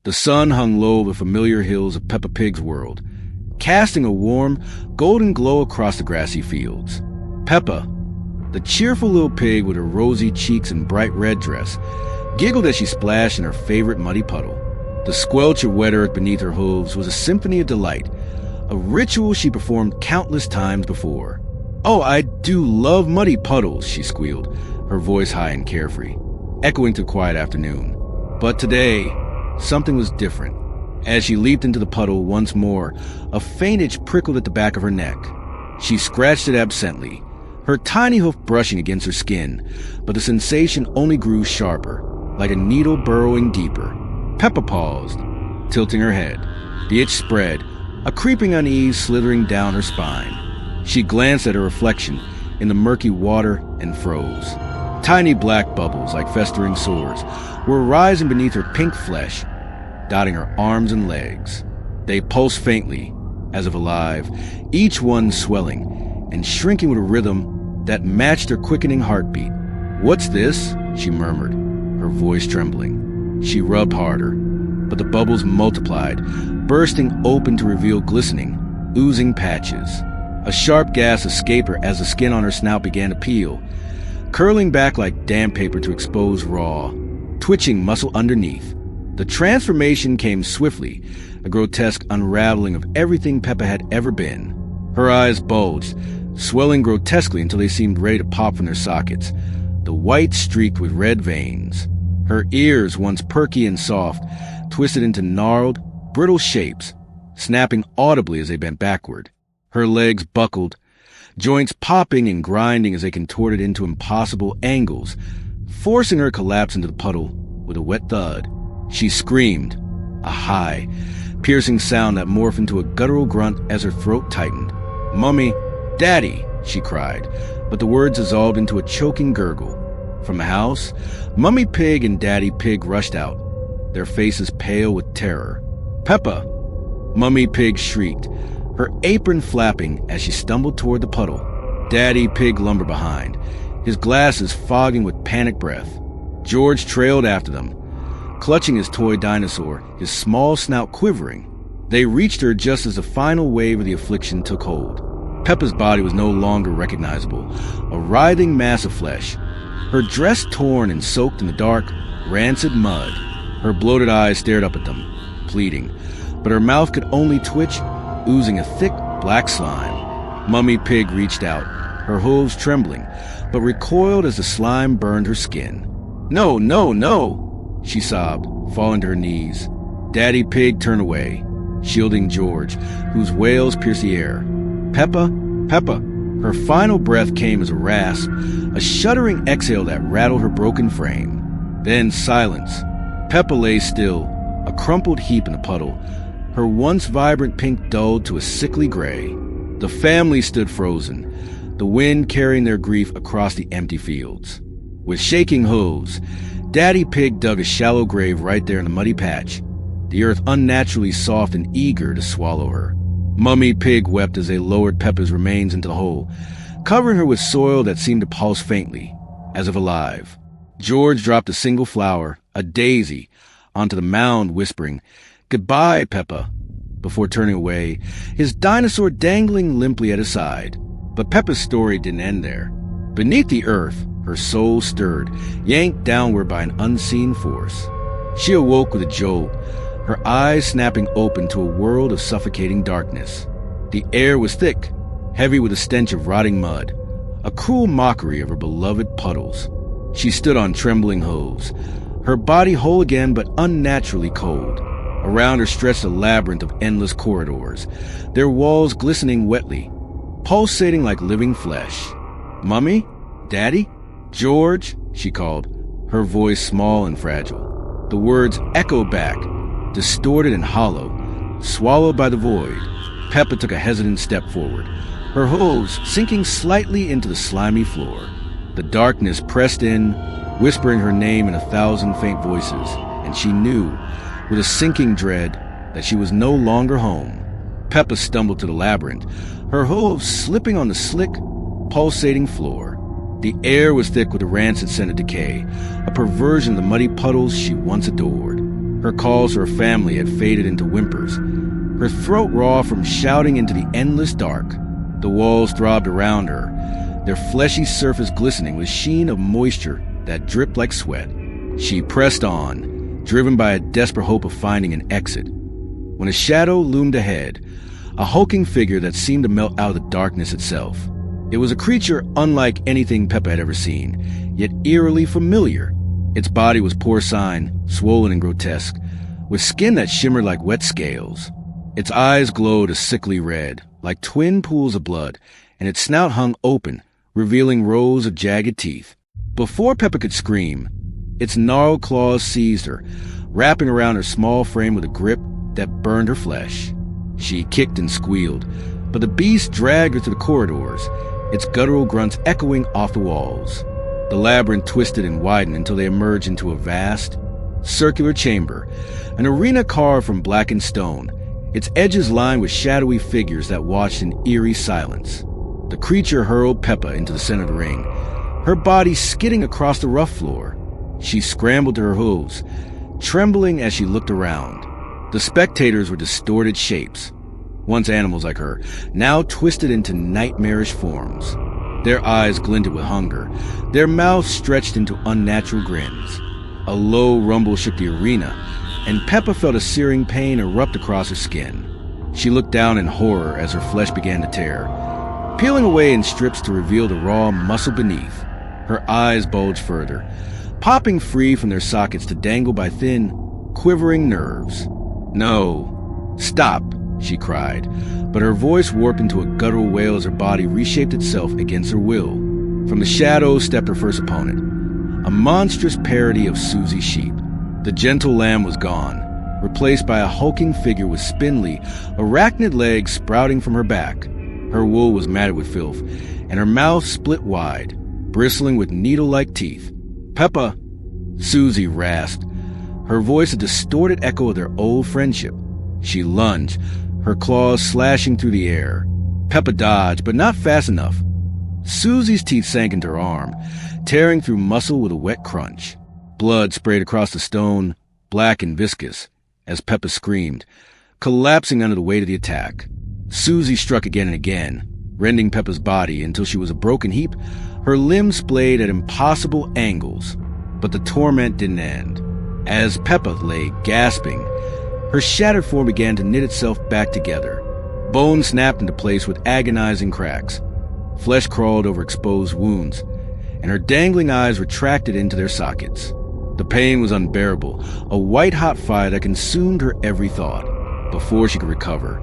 The sun hung low over the familiar hills of Peppa Pig's world, casting a warm, golden glow across the grassy fields. Peppa, the cheerful little pig with her rosy cheeks and bright red dress, giggled as she splashed in her favorite muddy puddle. The squelch of wet earth beneath her hooves was a symphony of delight, a ritual she performed countless times before. "Oh, I do love muddy puddles," she squealed, her voice high and carefree, echoing to the quiet afternoon. But today, something was different. As she leaped into the puddle once more, a faint itch prickled at the back of her neck. She scratched it absently, her tiny hoof brushing against her skin, but the sensation only grew sharper, like a needle burrowing deeper. Peppa paused, tilting her head. The itch spread, a creeping unease slithering down her spine. She glanced at her reflection in the murky water and froze. Tiny black bubbles, like festering sores, were rising beneath her pink flesh, dotting her arms and legs. They pulsed faintly, as if alive, each one swelling and shrinking with a rhythm that matched her quickening heartbeat. "What's this?" she murmured, her voice trembling. She rubbed harder, but the bubbles multiplied, bursting open to reveal glistening, oozing patches. A sharp gas escaped her as the skin on her snout began to peel, curling back like damp paper to expose raw, twitching muscle underneath. The transformation came swiftly, a grotesque unraveling of everything Peppa had ever been. Her eyes bulged, swelling grotesquely until they seemed ready to pop from their sockets, the white streaked with red veins. Her ears, once perky and soft, twisted into gnarled, brittle shapes, snapping audibly as they bent backward. Her legs buckled, joints popping and grinding as they contorted into impossible angles, forcing her to collapse into the puddle with a wet thud. She screamed, a high, piercing sound that morphed into a guttural grunt as her throat tightened. "Mummy, Daddy," she cried, but the words dissolved into a choking gurgle. From the house, Mummy Pig and Daddy Pig rushed out, their faces pale with terror. "Peppa!" Mummy Pig shrieked, her apron flapping as she stumbled toward the puddle. Daddy Pig lumbered behind, his glasses fogging with panic breath. George trailed after them, clutching his toy dinosaur, his small snout quivering. They reached her just as the final wave of the affliction took hold. Peppa's body was no longer recognizable, a writhing mass of flesh, her dress torn and soaked in the dark, rancid mud. Her bloated eyes stared up at them, pleading, but her mouth could only twitch, oozing a thick, black slime. Mummy Pig reached out, her hooves trembling, but recoiled as the slime burned her skin. "No, no, no!" she sobbed, falling to her knees. Daddy Pig turned away, shielding George, whose wails pierced the air. "Peppa, Peppa!" Her final breath came as a rasp, a shuddering exhale that rattled her broken frame. Then silence. Peppa lay still, a crumpled heap in the puddle, her once vibrant pink dulled to a sickly gray. The family stood frozen, the wind carrying their grief across the empty fields. With shaking hooves, Daddy Pig dug a shallow grave right there in the muddy patch, the earth unnaturally soft and eager to swallow her. Mummy Pig wept as they lowered Peppa's remains into the hole, covering her with soil that seemed to pulse faintly, as if alive. George dropped a single flower, a daisy, onto the mound, whispering, "Goodbye, Peppa," before turning away, his dinosaur dangling limply at his side. But Peppa's story didn't end there. Beneath the earth, her soul stirred, yanked downward by an unseen force. She awoke with a jolt, her eyes snapping open to a world of suffocating darkness. The air was thick, heavy with the stench of rotting mud, a cruel mockery of her beloved puddles. She stood on trembling hooves, her body whole again but unnaturally cold. Around her stretched a labyrinth of endless corridors, their walls glistening wetly, pulsating like living flesh. "Mummy? Daddy? George?" she called, her voice small and fragile. The words echoed back, distorted and hollow, swallowed by the void. Peppa took a hesitant step forward, her hooves sinking slightly into the slimy floor. The darkness pressed in, whispering her name in 1,000 faint voices, and she knew, with a sinking dread, that she was no longer home. Peppa stumbled to the labyrinth, her hooves slipping on the slick, pulsating floor. The air was thick with the rancid scent of decay, a perversion of the muddy puddles she once adored. Her calls to her family had faded into whimpers, her throat raw from shouting into the endless dark. The walls throbbed around her, their fleshy surface glistening with sheen of moisture that dripped like sweat. She pressed on, driven by a desperate hope of finding an exit, when a shadow loomed ahead, a hulking figure that seemed to melt out of the darkness itself. It was a creature unlike anything Peppa had ever seen, yet eerily familiar. Its body was porcine, swollen and grotesque, with skin that shimmered like wet scales. Its eyes glowed a sickly red, like twin pools of blood, and its snout hung open, revealing rows of jagged teeth. Before Peppa could scream, its gnarled claws seized her, wrapping around her small frame with a grip that burned her flesh. She kicked and squealed, but the beast dragged her to the corridors, its guttural grunts echoing off the walls. The labyrinth twisted and widened until they emerged into a vast, circular chamber, an arena carved from blackened stone, its edges lined with shadowy figures that watched in eerie silence. The creature hurled Peppa into the center of the ring, her body skidding across the rough floor. She scrambled to her hooves, trembling as she looked around. The spectators were distorted shapes, once animals like her, now twisted into nightmarish forms. Their eyes glinted with hunger, their mouths stretched into unnatural grins. A low rumble shook the arena, and Peppa felt a searing pain erupt across her skin. She looked down in horror as her flesh began to tear, peeling away in strips to reveal the raw muscle beneath. Her eyes bulged further, popping free from their sockets to dangle by thin, quivering nerves. "No, stop," she cried, but her voice warped into a guttural wail as her body reshaped itself against her will. From the shadows stepped her first opponent, a monstrous parody of Susie's sheep. The gentle lamb was gone, replaced by a hulking figure with spindly, arachnid legs sprouting from her back. Her wool was matted with filth, and her mouth split wide, bristling with needle-like teeth. "Peppa!" Susie rasped, her voice a distorted echo of their old friendship. She lunged, her claws slashing through the air. Peppa dodged, but not fast enough. Susie's teeth sank into her arm, tearing through muscle with a wet crunch. Blood sprayed across the stone, black and viscous, as Peppa screamed, collapsing under the weight of the attack. Susie struck again and again, rending Peppa's body until she was a broken heap, her limbs splayed at impossible angles. But the torment didn't end. As Peppa lay gasping, her shattered form began to knit itself back together. Bone snapped into place with agonizing cracks. Flesh crawled over exposed wounds, and her dangling eyes retracted into their sockets. The pain was unbearable, a white-hot fire that consumed her every thought. Before she could recover,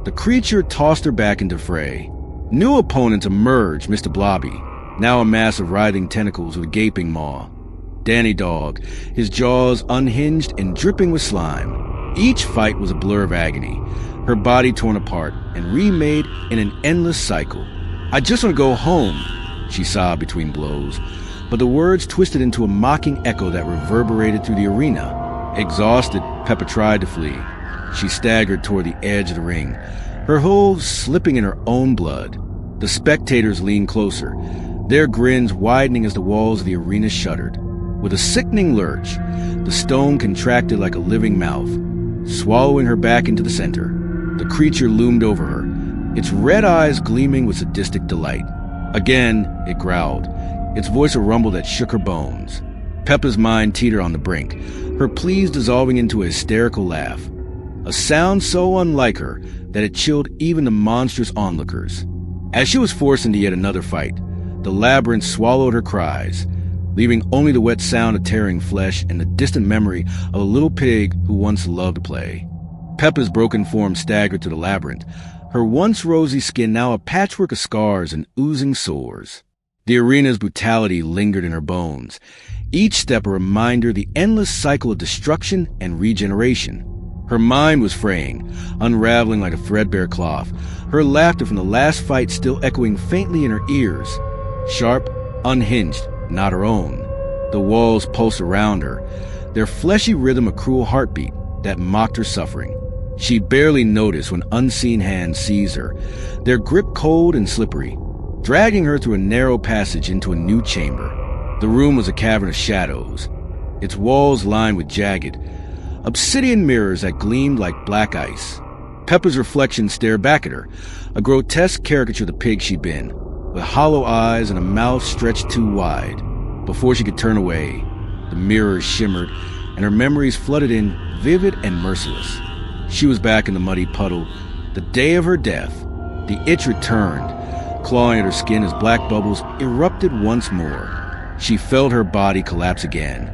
the creature tossed her back into fray. New opponents emerged, Mr. Blobby, now a mass of writhing tentacles with a gaping maw. Danny Dog, his jaws unhinged and dripping with slime. Each fight was a blur of agony, her body torn apart and remade in an endless cycle. "I just want to go home," she sobbed between blows, but the words twisted into a mocking echo that reverberated through the arena. Exhausted, Peppa tried to flee. She staggered toward the edge of the ring, her hooves slipping in her own blood. The spectators leaned closer, their grins widening as the walls of the arena shuddered. With a sickening lurch, the stone contracted like a living mouth, swallowing her back into the center. The creature loomed over her, its red eyes gleaming with sadistic delight. Again, it growled, its voice a rumble that shook her bones. Peppa's mind teetered on the brink, her pleas dissolving into a hysterical laugh, a sound so unlike her that it chilled even the monstrous onlookers. As she was forced into yet another fight, the labyrinth swallowed her cries, leaving only the wet sound of tearing flesh and the distant memory of a little pig who once loved to play. Peppa's broken form staggered to the labyrinth, her once rosy skin now a patchwork of scars and oozing sores. The arena's brutality lingered in her bones, each step a reminder of the endless cycle of destruction and regeneration. Her mind was fraying, unraveling like a threadbare cloth, her laughter from the last fight still echoing faintly in her ears. Sharp, unhinged, not her own. The walls pulsed around her, their fleshy rhythm a cruel heartbeat that mocked her suffering. She barely noticed when unseen hands seized her, their grip cold and slippery, dragging her through a narrow passage into a new chamber. The room was a cavern of shadows, its walls lined with jagged, obsidian mirrors that gleamed like black ice. Peppa's reflection stared back at her, a grotesque caricature of the pig she'd been, with hollow eyes and a mouth stretched too wide. Before she could turn away, the mirrors shimmered, and her memories flooded in, vivid and merciless. She was back in the muddy puddle, the day of her death. The itch returned, clawing at her skin as black bubbles erupted once more. She felt her body collapse again,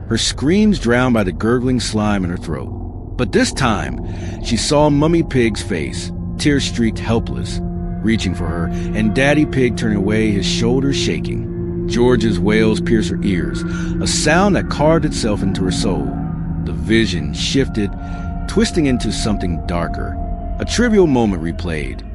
her screams drowned by the gurgling slime in her throat. But this time, she saw Mummy Pig's face, tear-streaked, helpless, reaching for her, and Daddy Pig turning away, his shoulders shaking. George's wails pierced her ears, a sound that carved itself into her soul. The vision shifted, twisting into something darker. A trivial moment replayed.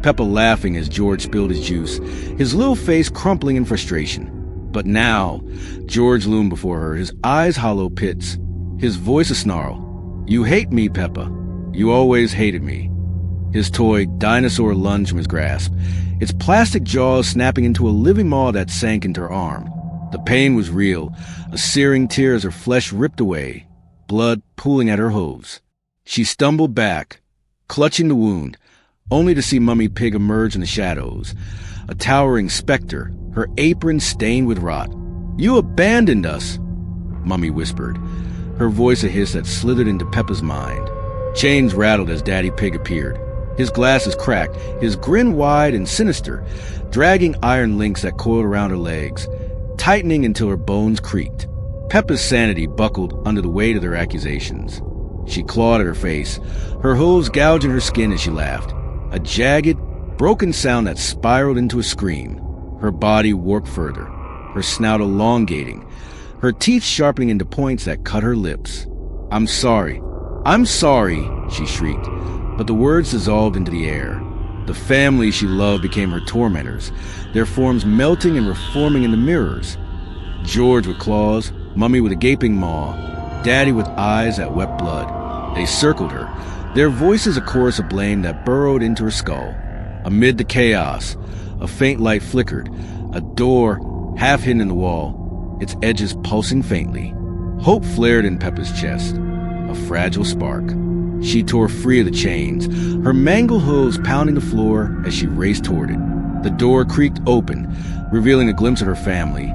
Peppa laughing as George spilled his juice, his little face crumpling in frustration. But now, George loomed before her, his eyes hollow pits, his voice a snarl. "You hate me, Peppa. You always hated me." His toy dinosaur lunged from his grasp, its plastic jaws snapping into a living maw that sank into her arm. The pain was real, a searing tear as her flesh ripped away, blood pooling at her hooves. She stumbled back, clutching the wound, only to see Mummy Pig emerge in the shadows, a towering specter, her apron stained with rot. "You abandoned us," Mummy whispered, her voice a hiss that slithered into Peppa's mind. Chains rattled as Daddy Pig appeared, his glasses cracked, his grin wide and sinister, dragging iron links that coiled around her legs, tightening until her bones creaked. Peppa's sanity buckled under the weight of their accusations. She clawed at her face, her hooves gouging her skin as she laughed, a jagged, broken sound that spiraled into a scream. Her body warped further, her snout elongating, her teeth sharpening into points that cut her lips. I'm sorry, she shrieked, but the words dissolved into the air. The family she loved became her tormentors, their forms melting and reforming into mirrors. George with claws, Mummy with a gaping maw, Daddy with eyes that wept blood. They circled her, their voices a chorus of blame that burrowed into her skull. Amid the chaos, a faint light flickered, a door half hidden in the wall, its edges pulsing faintly. Hope flared in Peppa's chest, a fragile spark. She tore free of the chains, her mangled hooves pounding the floor as she raced toward it. The door creaked open, revealing a glimpse of her family,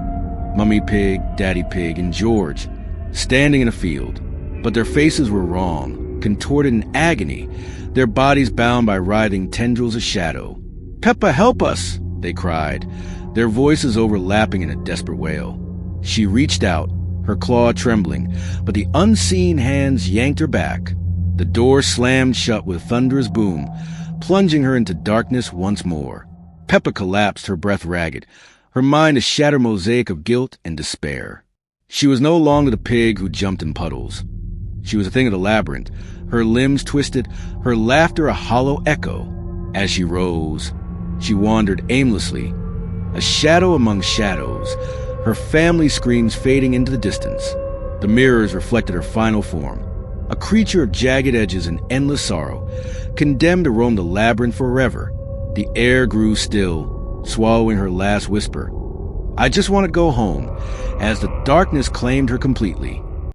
Mummy Pig, Daddy Pig, and George, standing in a field. But their faces were wrong, contorted in agony, their bodies bound by writhing tendrils of shadow. "Peppa, help us!" they cried, their voices overlapping in a desperate wail. She reached out, her claw trembling, but the unseen hands yanked her back. The door slammed shut with thunderous boom, plunging her into darkness once more. Peppa collapsed, her breath ragged, her mind a shattered mosaic of guilt and despair. She was no longer the pig who jumped in puddles. She was a thing of the labyrinth, her limbs twisted, her laughter a hollow echo. As she rose, she wandered aimlessly, a shadow among shadows, her family screams fading into the distance. The mirrors reflected her final form, a creature of jagged edges and endless sorrow, condemned to roam the labyrinth forever. The air grew still, swallowing her last whisper, "I just want to go home," as the darkness claimed her completely.